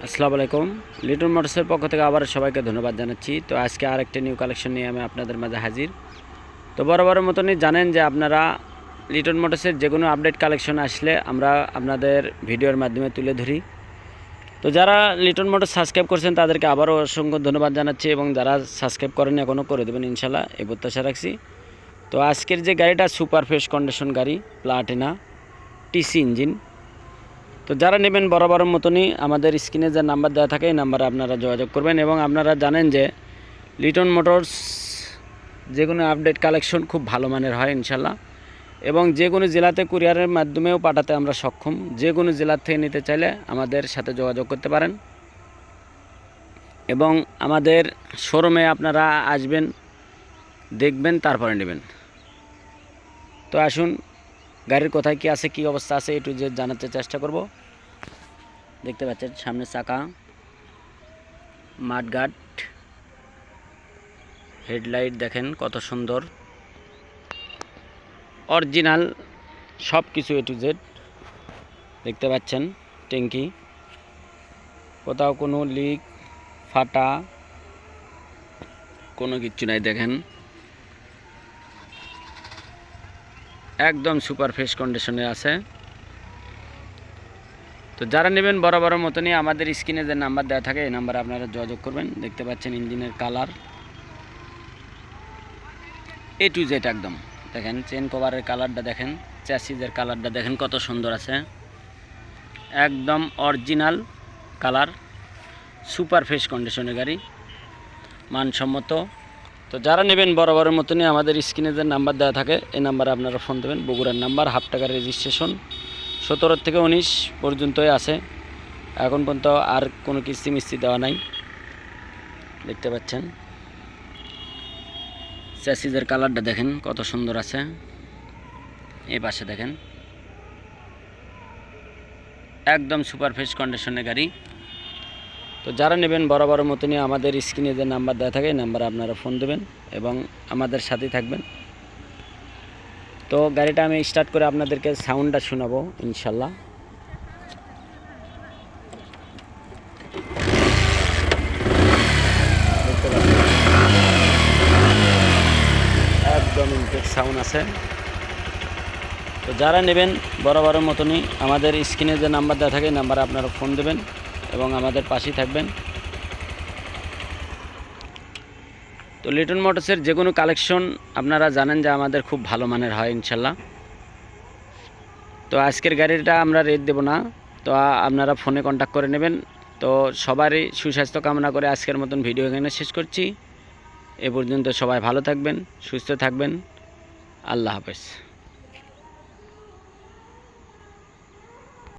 আসসালামু আলাইকুম। লিটন মোটরসের পক্ষ থেকে আবার সবাইকে ধন্যবাদ জানাচ্ছি। তো আজকে আরেকটা নিউ কালেকশন নিয়ে আমি আপনাদের মাঝে হাজির। তো বরাবরের মতনই জানেন যে আপনারা লিটন মোটরসের যে কোনো আপডেট কালেকশন আসলে আমরা আপনাদের ভিডিওর মাধ্যমে তুলে ধরি। তো যারা লিটন মোটরস সাবস্ক্রাইব করছেন তাদেরকে আবারও অসংখ্য ধন্যবাদ জানাচ্ছি, এবং যারা সাবস্ক্রাইব করেন এখনও করে দেবেন ইনশাল্লাহ, এই প্রত্যাশা রাখছি। তো আজকের যে গাড়িটা সুপার ফ্রেশ কন্ডিশন গাড়ি, প্লাটিনা টিসি ইঞ্জিন। তো যারা নেবেন বরাবরের মতনই আমাদের স্ক্রিনে যে নাম্বার দেওয়া থাকে এই নাম্বারে আপনারা যোগাযোগ করবেন। এবং আপনারা জানেন যে লিটন মোটরস যে কোনো আপডেট কালেকশন খুব ভালো মানের হয় ইনশাল্লাহ, এবং যে কোনো জেলাতে কুরিয়ারের মাধ্যমেও পাঠাতে আমরা সক্ষম। যে কোনো জেলার থেকে নিতে চাইলে আমাদের সাথে যোগাযোগ করতে পারেন, এবং আমাদের শোরুমে আপনারা আসবেন, দেখবেন, তারপরে নেবেন। তো আসুন গাড়ির কোথায় কী আছে, কী অবস্থা আছে একটু যে জানাতে চেষ্টা করব। দেখতে পাচ্ছেন সামনে চাকা, মাডগার্ড, হেডলাইট দেখেন কত সুন্দর, অরিজিনাল সব কিছু এ টু জেড দেখতে পাচ্ছেন। ট্যাঙ্কি, কোথাও কোনো লিক ফাটা কোনো কিচ্ছু নাই, দেখেন একদম সুপার ফ্রেশ কন্ডিশনে আছে। তো যারা নেবেন বরাবরের মতনই আমাদের স্ক্রিনে যে নাম্বার দেওয়া থাকে এই নাম্বারে আপনারা যোগাযোগ করবেন। দেখতে পাচ্ছেন ইঞ্জিনের কালার এ টু জেড একদম দেখেন, চেন কভারের কালারটা দেখেন, চ্যাসিজের কালারটা দেখেন কত সুন্দর আছে, একদম অরিজিনাল কালার, সুপার ফ্রেশ কন্ডিশনের গাড়ি, মানসম্মত। তো যারা নেবেন বরাবরের মতনই আমাদের স্ক্রিনে যে নাম্বার দেওয়া থাকে এই নাম্বারে আপনারা ফোন দেবেন। বগুড়ার নাম্বার, হাফ টাকার রেজিস্ট্রেশন, 17 থেকে 19 পর্যন্তই আছে। এখন পর্যন্ত আর কোনো কিস্তি মিস্তি দেওয়া নাই। দেখতে পাচ্ছেন চ্যাসিজের কালারটা দেখেন কত সুন্দর আছে, এই পাশে দেখেন একদম সুপার ফ্রেশ কন্ডিশনের গাড়ি। তো যারা নেবেন বরাবরের মতনই আমাদের স্ক্রিনে যে নাম্বার দেওয়া থাকে এই নাম্বারে আপনারা ফোন দেবেন এবং আমাদের সাথেই থাকবেন। তো গাড়িটা আমি স্টার্ট করে আপনাদেরকে সাউন্ডটা শোনাবো ইনশাল্লাহ। একদম ইনটেক সাউন্ড আছে। তো যারা নেবেন বরাবরের মতনই আমাদের স্ক্রিনে যে নাম্বার দেওয়া থাকে এই নাম্বারে আপনারা ফোন দেবেন এবং আমাদের পাশেই থাকবেন। তো লিটন মোটরসের যে কোনো কালেকশন আপনারা জানেন যে আমাদের খুব ভালো মানের হয় ইনশাল্লাহ। তো আজকের গাড়িটা আমরা রেট দেব না, তো আপনারা ফোনে কন্ট্যাক্ট করে নেবেন। তো সবারই সুস্বাস্থ্য কামনা করে আজকের মতন ভিডিও এখানে শেষ করছি। এ পর্যন্ত সবাই ভালো থাকবেন, সুস্থ থাকবেন। আল্লাহ হাফেজ।